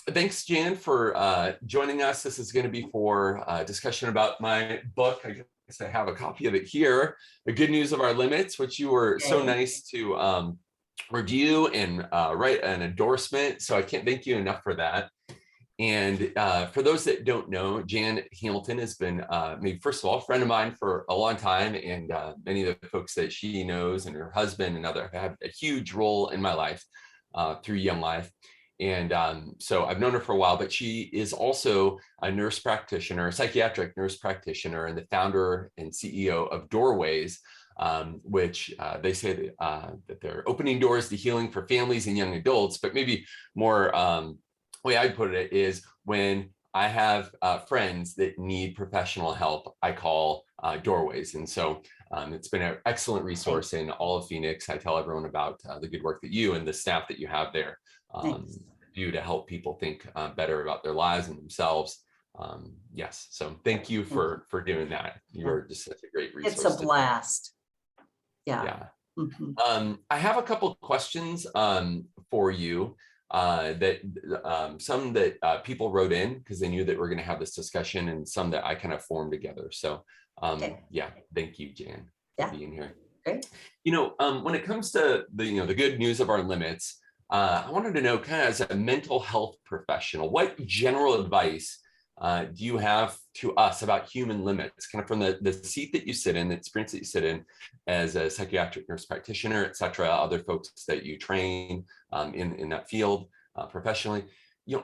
Thanks, Jan, for joining us. This is going to be for a discussion about my book. I guess I have a copy of it here, The Good News of Our Limits, which you were so Okay. nice to review and write an endorsement. So I can't thank you enough for that. And for those that don't know, Jan Hamilton has been, maybe first of all, a friend of mine for a long time, and many of the folks that she knows and her husband and other have a huge role in my life through Young Life. And so I've known her for a while, but she is also a nurse practitioner, psychiatric nurse practitioner, and the founder and CEO of Doorways, which they say that they're opening doors to healing for families and young adults. But maybe more way I'd put it is when I have friends that need professional help, I call Doorways. And so it's been an excellent resource in all of Phoenix. I tell everyone about the good work that you and the staff that you have there do to help people think better about their lives and themselves. Yes, so thank you for doing that. You're just such a great resource. It's a blast. Yeah. I have a couple of questions for you that some that people wrote in because they knew that we're going to have this discussion, and some that I kind of formed together. So yeah, thank you, Jan, for being here. Great. When it comes to the good news of our limits, I wanted to know, kind of as a mental health professional, what general advice do you have to us about human limits, kind of from the seat that you sit in, the experience that you sit in as a psychiatric nurse practitioner, et cetera, other folks that you train in that field professionally,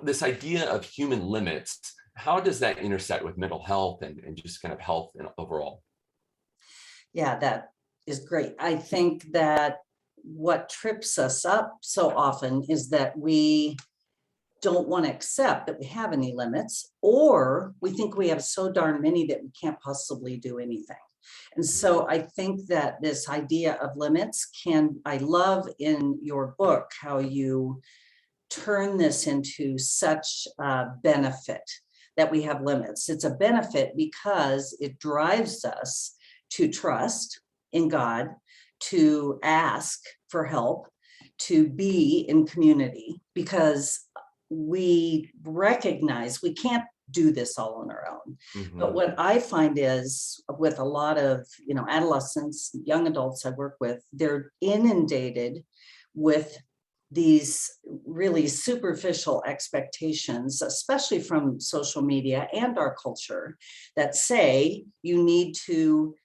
this idea of human limits, how does that intersect with mental health and just kind of health and overall? Yeah, that is great. I think that what trips us up so often is that we don't want to accept that we have any limits, or we think we have so darn many that we can't possibly do anything. And so I think that this idea of limits I love in your book how you turn this into such a benefit that we have limits. It's a benefit because it drives us to trust in God, to ask for help, to be in community, because we recognize we can't do this all on our own. But what I find is with a lot of adolescents, young adults I work with, they're inundated with these really superficial expectations, especially from social media and our culture, that say you need to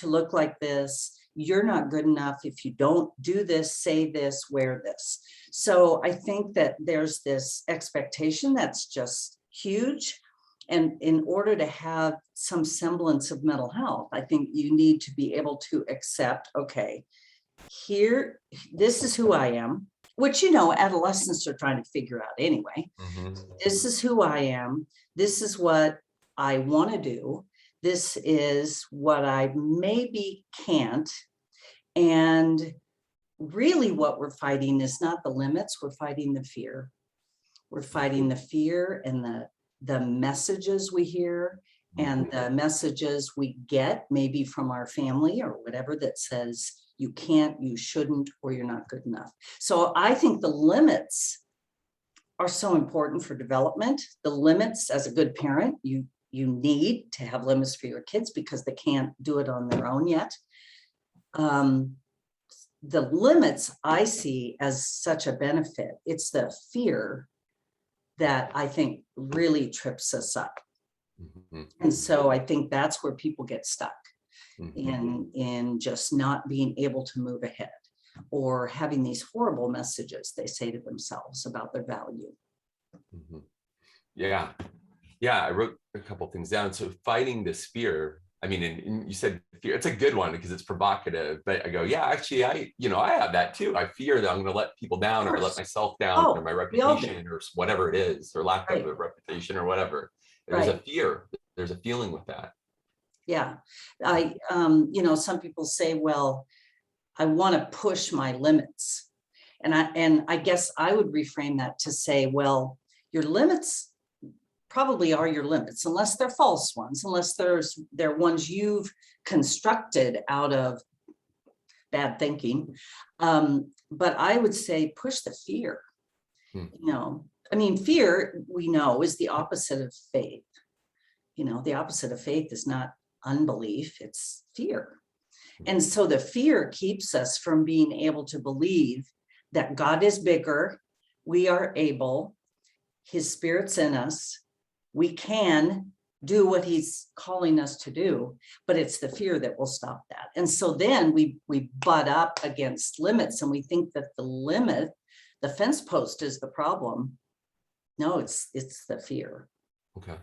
look like this. You're not good enough if you don't do this, say this, wear this. So I think that there's this expectation that's just huge. And in order to have some semblance of mental health, I think you need to be able to accept, okay, this is who I am, which, adolescents are trying to figure out anyway. This is who I am. This is what I want to do. This is what I maybe can't. And really what we're fighting is not the limits, we're fighting the fear. We're fighting the fear and the messages we hear and the messages we get maybe from our family or whatever that says you can't, you shouldn't, or you're not good enough. So I think the limits are so important for development. The limits, as a good parent, you need to have limits for your kids because they can't do it on their own yet. The limits I see as such a benefit. It's the fear that I think really trips us up. And so I think that's where people get stuck in just not being able to move ahead or having these horrible messages they say to themselves about their value. Yeah, I wrote a couple things down. So fighting this fear, I mean, and you said fear, it's a good one because it's provocative, but I go, yeah, actually, I have that too. I fear that I'm going to let people down or let myself down or my reputation or whatever it is, or lack of a reputation or whatever. There's a fear. There's a feeling with that. Yeah. Some people say, well, I want to push my limits. And I guess I would reframe that to say, well, your limits probably are your limits, unless they're false ones, unless they're ones you've constructed out of bad thinking. But I would say push the fear. Hmm. I mean, fear, we know, is the opposite of faith. The opposite of faith is not unbelief, it's fear. And so the fear keeps us from being able to believe that God is bigger, we are able, his spirit's in us, we can do what he's calling us to do, but it's the fear that will stop that. And so then we butt up against limits, and we think that the fence post is the problem. No, it's the fear. Okay,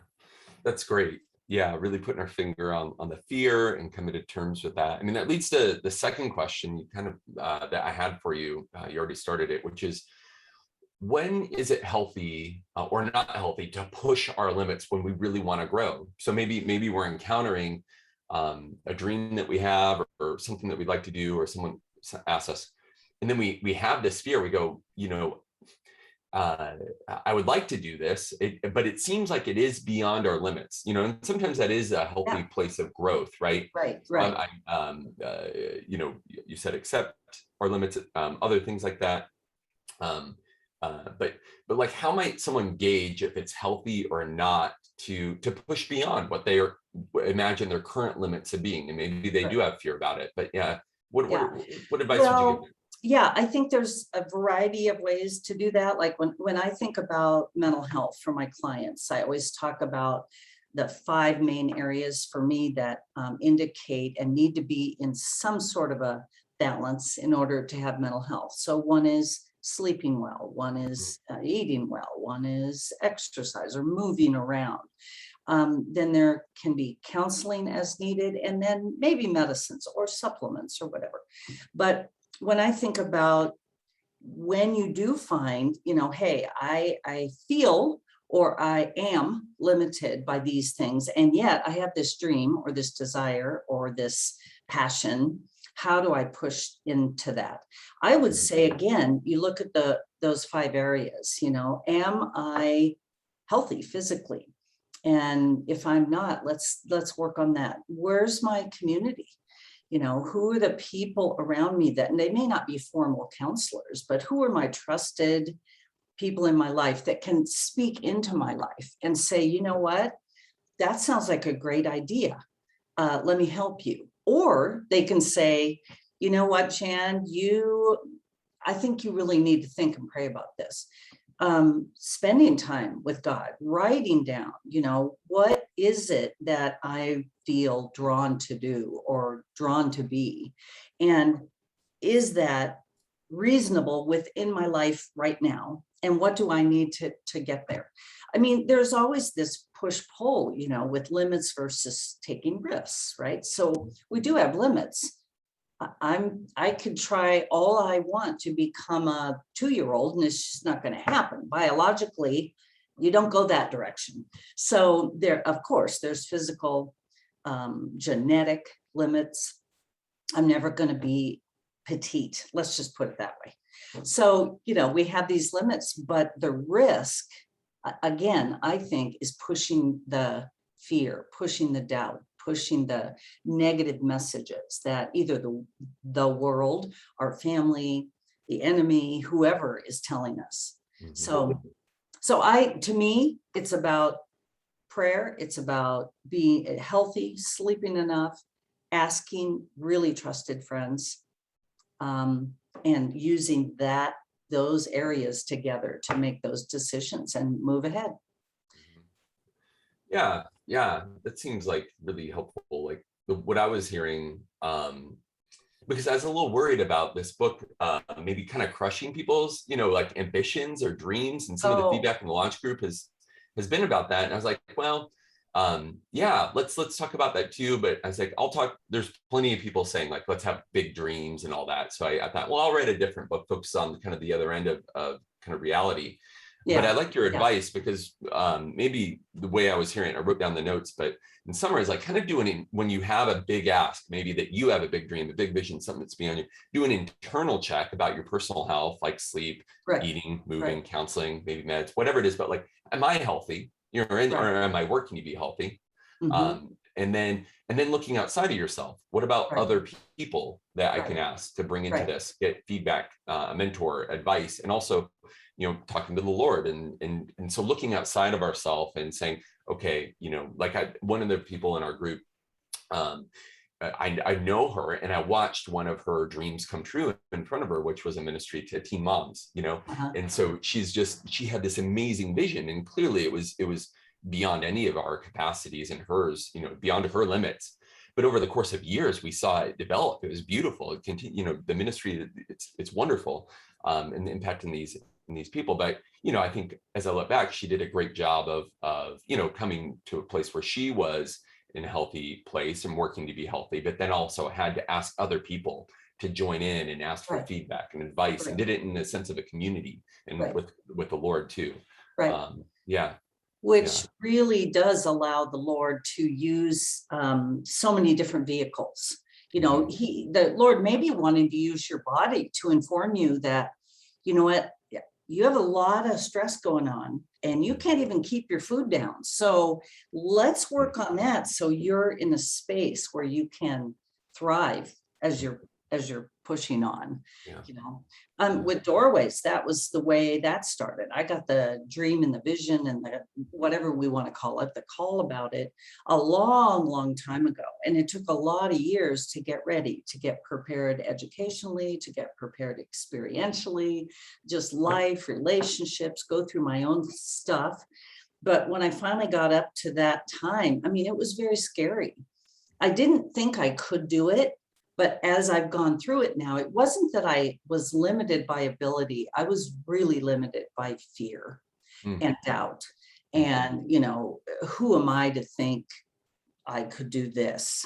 that's great. Yeah, really putting our finger on the fear and coming to terms with that. I mean, that leads to the second question you kind of that I had for you. You already started it, which is, when is it healthy or not healthy to push our limits when we really want to grow? So maybe we're encountering a dream that we have, or something that we'd like to do, or someone asks us, and then we have this fear. We go, I would like to do this, but it seems like it is beyond our limits, and sometimes that is a healthy place of growth, right? Right. You said accept our limits, other things like that. But like, how might someone gauge if it's healthy or not to push beyond what they imagine their current limits of being? And maybe they do have fear about it, but what advice would you give them? Yeah, I think there's a variety of ways to do that. Like when I think about mental health for my clients, I always talk about the 5 main areas for me that indicate and need to be in some sort of a balance in order to have mental health. So one is sleeping well, one is eating well, one is exercise or moving around. Then there can be counseling as needed, and then maybe medicines or supplements or whatever. But when I think about when you do find, hey, I feel or I am limited by these things, and yet I have this dream or this desire or this passion, how do I push into that? I would say, again, you look at those 5 areas, am I healthy physically? And if I'm not, let's work on that. Where's my community? Who are the people around me and they may not be formal counselors, but who are my trusted people in my life that can speak into my life and say, you know what, that sounds like a great idea. Let me help you. Or they can say, you know what, Jan, I think you really need to think and pray about this. Spending time with God, writing down, what is it that I feel drawn to do or drawn to be? And is that reasonable within my life right now? And what do I need to get there? I mean, there's always this push-pull, with limits versus taking risks, right? So we do have limits. I could try all I want to become a 2-year-old, and it's just not going to happen. Biologically, you don't go that direction. So of course, there's physical, genetic limits. I'm never going to be petite. Let's just put it that way. So, we have these limits, but the risk, again, I think, is pushing the fear, pushing the doubt, pushing the negative messages that either the world, our family, the enemy, whoever is telling us. So to me, it's about prayer. It's about being healthy, sleeping enough, asking really trusted friends, and using those areas together to make those decisions and move ahead. Yeah, that seems like really helpful. Like what I was hearing, because I was a little worried about this book, maybe kind of crushing people's, like ambitions or dreams. And some of the feedback in the launch group has been about that. And I was like, well, let's talk about that too. But I was like, there's plenty of people saying like, let's have big dreams and all that. So I thought, well, I'll write a different book focused on kind of the other end of kind of reality. But I like your advice because maybe the way I was hearing it, I wrote down the notes, but in summary, it's like kind of doing it when you have a big ask, maybe that you have a big dream, a big vision, something that's beyond you, do an internal check about your personal health, like sleep, eating, moving, counseling, maybe meds, whatever it is. But like, am I healthy? Or am I working to be healthy? And then looking outside of yourself, what about other people that I can ask to bring into this, get feedback, a mentor, advice, and also talking to the Lord, and so looking outside of ourselves and saying, okay, like one of the people in our group, I know her, and I watched one of her dreams come true in front of her, which was a ministry to teen moms, Uh-huh. and so she had this amazing vision, and clearly it was beyond any of our capacities and hers, beyond her limits. But over the course of years, we saw it develop. It was beautiful. It continued, the ministry, it's wonderful, and impacting these people. But I think as I look back, she did a great job of coming to a place where she was in a healthy place and working to be healthy, but then also had to ask other people to join in and ask for Right. feedback and advice, Right. and did it in a sense of a community and Right. with the Lord too. Right. Yeah. Which really does allow the Lord to use so many different vehicles. The Lord may be wanting to use your body to inform you that, you know what, you have a lot of stress going on and you can't even keep your food down. So let's work on that, so you're in a space where you can thrive as you're pushing on. With doorways, that was the way that started. I got the dream and the vision and the whatever we want to call it, the call about it, a long time ago. And it took a lot of years to get ready, to get prepared educationally, to get prepared experientially, just life, relationships, go through my own stuff. But when I finally got up to that time, it was very scary. I didn't think I could do it. But as I've gone through it now, it wasn't that I was limited by ability. I was really limited by fear and doubt. And, who am I to think I could do this?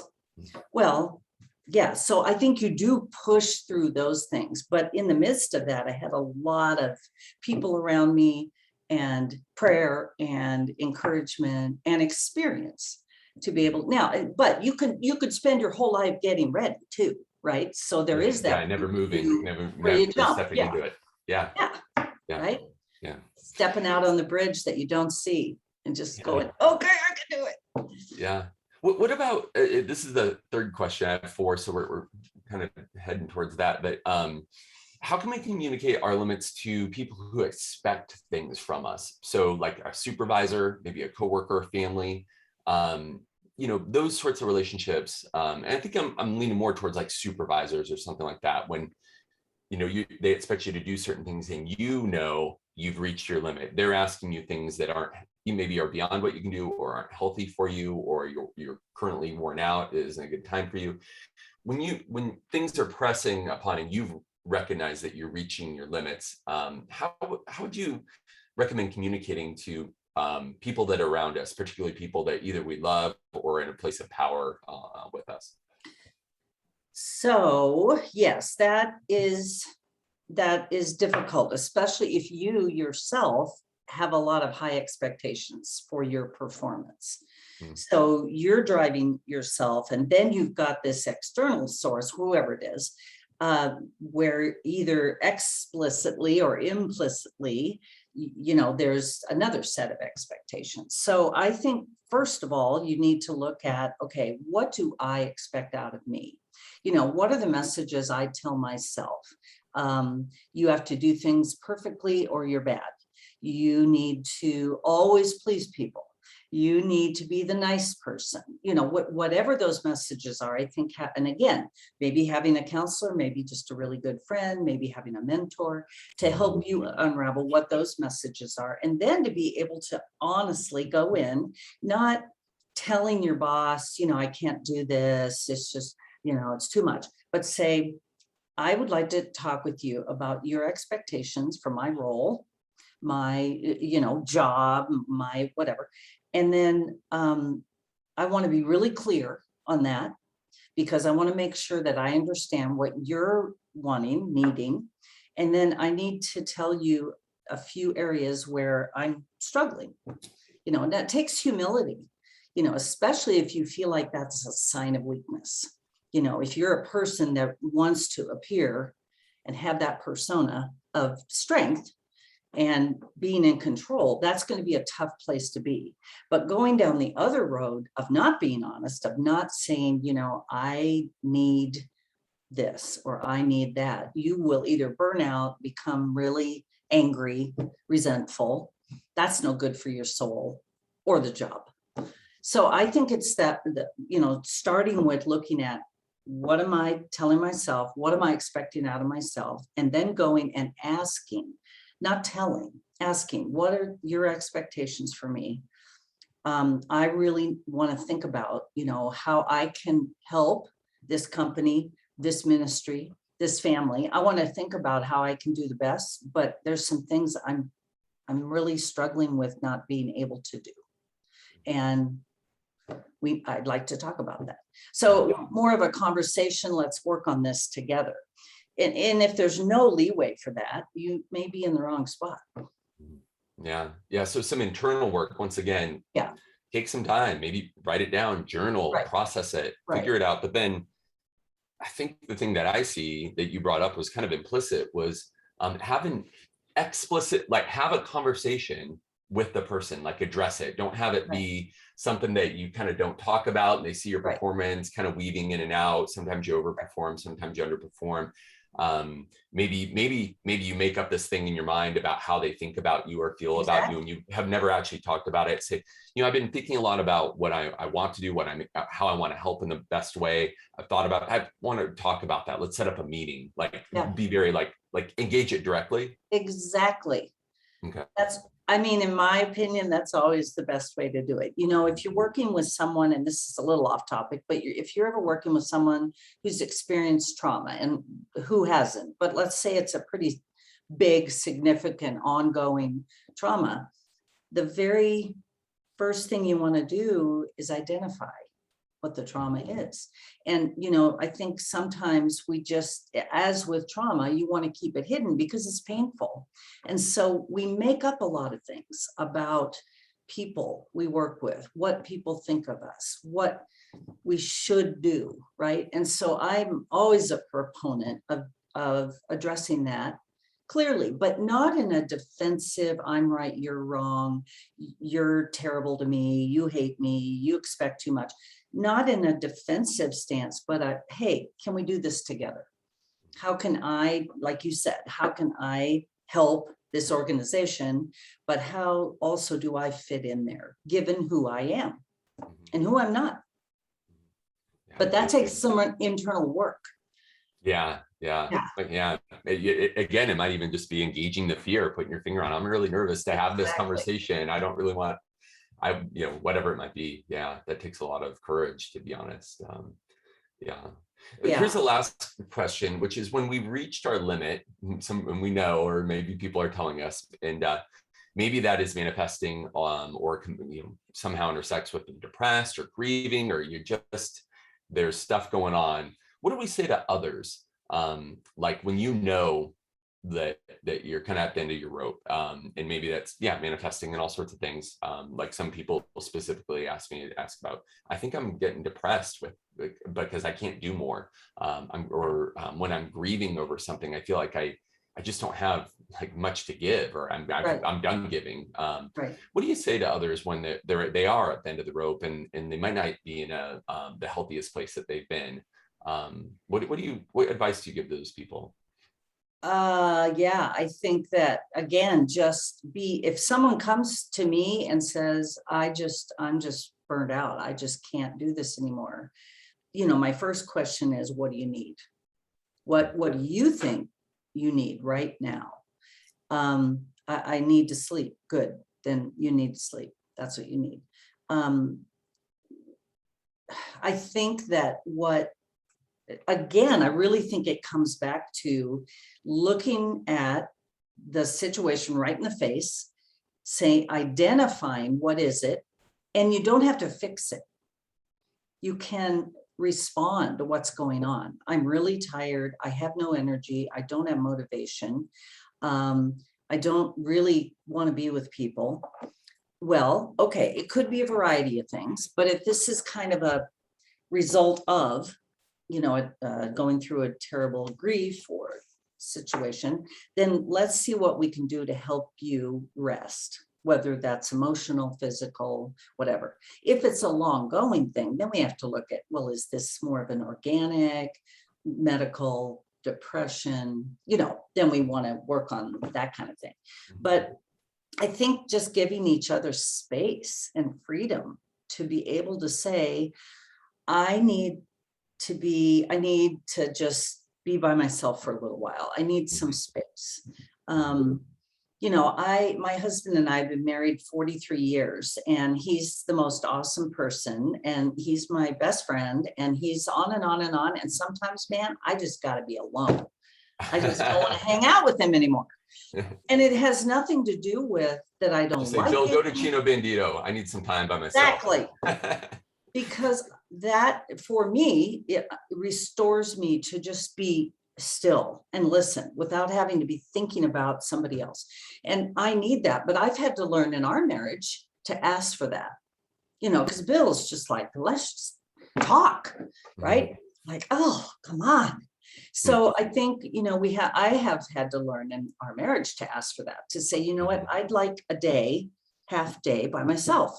Well, yeah, so I think you do push through those things. But in the midst of that, I had a lot of people around me and prayer and encouragement and experience to be able now, but you could spend your whole life getting ready too, right? So there is that. Yeah, never moving, never stepping into it. Yeah. Right. Yeah. Stepping out on the bridge that you don't see and just going, okay, I can do it. Yeah. What about, this is the third question I have four, so we're kind of heading towards that, but how can we communicate our limits to people who expect things from us? So like a supervisor, maybe a coworker, family, those sorts of relationships. And I think I'm leaning more towards like supervisors or something like that, when, they expect you to do certain things and you've reached your limit. They're asking you things that maybe are beyond what you can do, or aren't healthy for you, or you're currently worn out, it isn't a good time for you. When things are pressing upon and you've recognized that you're reaching your limits, how would you recommend communicating to people that are around us, particularly people that either we love or in a place of power with us? So yes, that is difficult, especially if you yourself have a lot of high expectations for your performance. So you're driving yourself, and then you've got this external source, whoever it is, where either explicitly or implicitly, there's another set of expectations. So I think, first of all, you need to look at, okay, what do I expect out of me? What are the messages I tell myself? You have to do things perfectly or you're bad. You need to always please people. You need to be the nice person, whatever those messages are. I think, and again, maybe having a counselor, maybe just a really good friend, maybe having a mentor to help you unravel what those messages are. And then to be able to honestly go in, not telling your boss, I can't do this. It's just, it's too much, but say, I would like to talk with you about your expectations for my role, my, job, my whatever. And then I want to be really clear on that, because I want to make sure that I understand what you're wanting, needing. And then I need to tell you a few areas where I'm struggling, and that takes humility, especially if you feel like that's a sign of weakness. If you're a person that wants to appear and have that persona of strength and being in control, that's going to be a tough place to be. But going down the other road of not being honest, of not saying, I need this or I need that, you will either burn out, become really angry, resentful. That's no good for your soul or the job. So I think it's that, starting with looking at what am I telling myself? What am I expecting out of myself? And then going and asking, not telling, asking, what are your expectations for me? I really want to think about, how I can help this company, this ministry, this family. I want to think about how I can do the best, but there's some things I'm really struggling with not being able to do. And I'd like to talk about that. So more of a conversation, let's work on this together. And if there's no leeway for that, you may be in the wrong spot. Yeah. So some internal work, once again, take some time, maybe write it down, journal, process it, figure it out. But then I think the thing that I see that you brought up was kind of implicit was having explicit, like have a conversation with the person, like address it. Don't have it be something that you kind of don't talk about and they see your performance kind of weaving in and out. Sometimes you overperform, sometimes you underperform. Maybe you make up this thing in your mind about how they think about you or feel about you, and you have never actually talked about it. Say, I've been thinking a lot about what I want to do, how I want to help in the best way. I want to talk about that. Let's set up a meeting, be very like engage it directly. Exactly. Okay. In my opinion, that's always the best way to do it. If you're working with someone, and this is a little off topic, but if you're ever working with someone who's experienced trauma, and who hasn't, but let's say it's a pretty big, significant, ongoing trauma, the very first thing you want to do is identify what the trauma is. And, I think sometimes we just, as with trauma, you want to keep it hidden because it's painful. And so we make up a lot of things about people we work with, what people think of us, what we should do, right? And so I'm always a proponent of addressing that clearly, but not in a defensive, I'm right, you're wrong, you're terrible to me, you hate me, you expect too much. Not in a defensive stance, but hey, can we do this together? How can I, like you said, how can I help this organization? But how also do I fit in there, given who I am and who I'm not? But that takes some internal work. Yeah. Again, it might even just be engaging the fear, putting your finger on, I'm really nervous to have this conversation. I don't really want, whatever it might be. Yeah, that takes a lot of courage, to be honest. Here's the last question, which is when we've reached our limit, and we know, or maybe people are telling us, and maybe that is manifesting or somehow intersects with depressed or grieving, or there's stuff going on. What do we say to others? Like when that you're kind of at the end of your rope, and maybe that's manifesting in all sorts of things. Like some people specifically ask about, I think I'm getting depressed because I can't do more, when I'm grieving over something, I feel like I just don't have much to give, or I'm done giving. What do you say to others when they are at the end of the rope and they might not be in the healthiest place that they've been? What advice do you give those people? I think that, again, if someone comes to me and says, I'm just burned out, I just can't do this anymore. My first question is, what do you need? What do you think you need right now? I need to sleep. Good. Then you need to sleep. That's what you need. I think that I really think it comes back to looking at the situation right in the face, identifying what is it, and you don't have to fix it. You can respond to what's going on. I'm really tired. I have no energy. I don't have motivation. I don't really want to be with people. Well, okay, it could be a variety of things, but if this is kind of a result of going through a terrible grief or situation, then let's see what we can do to help you rest, whether that's emotional, physical, whatever. If it's a long going thing, then we have to look at, well, is this more of an organic, medical depression, then we want to work on that kind of thing. But I think just giving each other space and freedom to be able to say, I need to just be by myself for a little while. I need some space. My husband and I have been married 43 years, and he's the most awesome person, and he's my best friend, and he's on and on and on. And sometimes, man, I just got to be alone. I just don't want to hang out with him anymore. And it has nothing to do with that I don't Just say, like Jill, it. go to Chino Bandito. I need some time by myself. Exactly. Because that, for me, it restores me to just be still and listen without having to be thinking about somebody else. And I need that. But I've had to learn in our marriage to ask for that, because Bill's just like, let's just talk, right? Like, oh, come on. So I think, I have had to learn in our marriage to ask for that, to say, you know what, I'd like a day, half day by myself.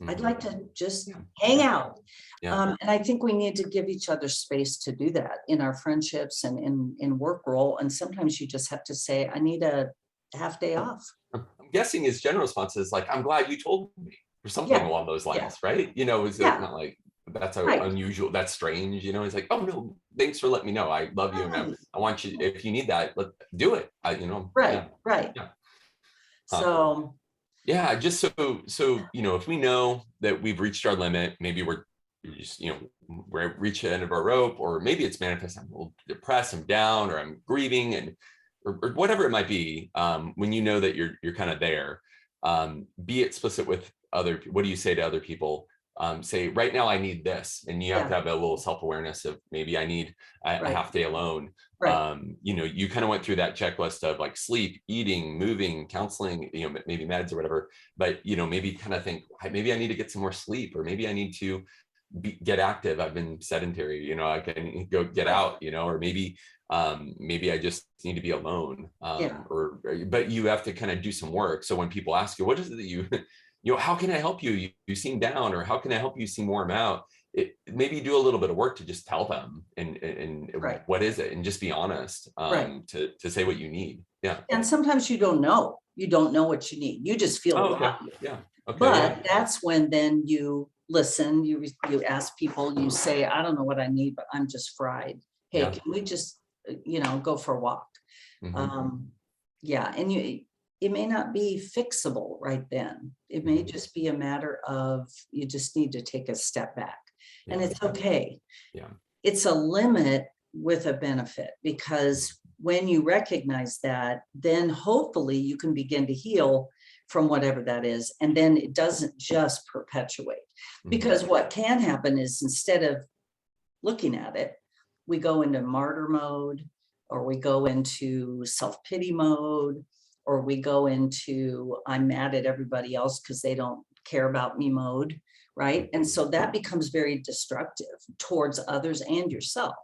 I'd like to just hang out. And I think we need to give each other space to do that in our friendships and in work role. And sometimes you just have to say, I need a half day off. I'm guessing his general response is like, I'm glad you told me, or something along those lines, right? Is it not like, that's unusual, that's strange, he's like, oh no, thanks for letting me know. I love you. And I want you, if you need that, do it. Right. So yeah, just so if we know that we've reached our limit, maybe we're just we're reach the end of our rope, or maybe it's manifest, I'm a little depressed, I'm down, or I'm grieving, and or whatever it might be. When you know that you're kind of there, be explicit with what do you say to other people? Say, right now I need this, and you have to have a little self-awareness of, maybe I need a half day alone. You kind of went through that checklist of like sleep, eating, moving, counseling, maybe meds or whatever, but maybe kind of think, maybe I need to get some more sleep, or maybe I need to get active. I've been sedentary, I can go get out, or maybe I just need to be alone. But you have to kind of do some work. So when people ask you, what is it that you how can I help you? You seem down, or how can I help you seem warm out? Maybe do a little bit of work to just tell them and what is it, and just be honest, to say what you need. And sometimes you don't know what you need. You just feel but that's when then you listen, you ask people, you say, I don't know what I need, but I'm just fried. Hey, can we just go for a walk? And it may not be fixable right then. It may just be a matter of, you just need to take a step back, and it's okay. It's a limit with a benefit, because when you recognize that, then hopefully you can begin to heal from whatever that is. And then it doesn't just perpetuate, because what can happen is, instead of looking at it, we go into martyr mode, or we go into self-pity mode, or we go into I'm mad at everybody else because they don't care about me mode, right? And so that becomes very destructive towards others and yourself.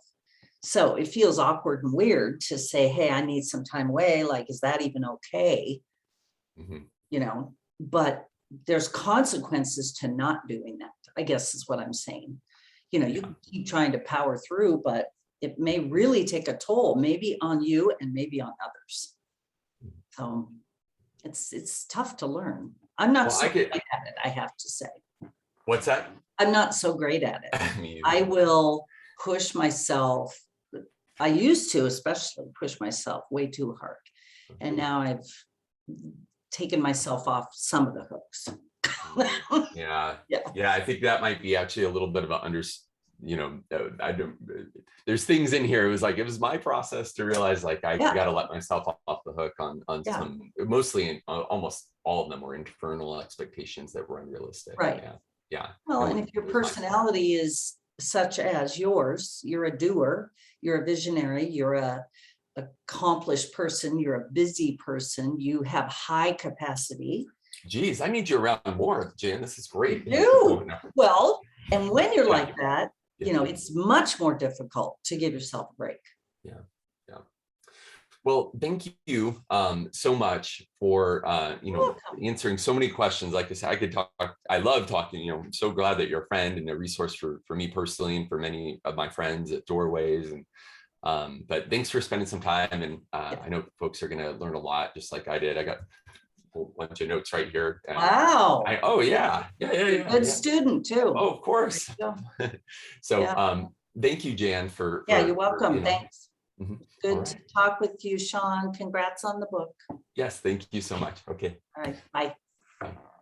So it feels awkward and weird to say, hey, I need some time away. Like, is that even okay? But there's consequences to not doing that, I guess is what I'm saying. You keep trying to power through, but it may really take a toll, maybe on you and maybe on others. So it's tough to learn. I'm not so great at it, I have to say. What's that? I'm not so great at it. I will push myself. I used to especially push myself way too hard. And now I've taken myself off some of the hooks. I think that might be actually a little bit of a I don't, there's things in here. It was my process to realize, like, I got to let myself off the hook on some, mostly almost all of them were internal expectations that were unrealistic. Well, and if your personality is such as yours, you're a doer, you're a visionary, you're a accomplished person, you're a busy person, you have high capacity. Geez, I need you around more, Jan. This is great. Well, and when you're like that, it's much more difficult to give yourself a break. Well, thank you so much for answering so many questions. Like I said, I could talk. I love talking. I'm so glad that you're a friend and a resource for me personally, and for many of my friends at Doorways. And But thanks for spending some time. And I know folks are going to learn a lot, just like I did. I got a whole bunch of notes right here. And Wow. oh, yeah. Good student too. Oh, of course. So Yeah. thank you, Jan, for You're welcome. Thanks. Mhm. Good All to right. talk with you, Sean. Congrats on the book. Yes, thank you so much. Okay. All right. Bye.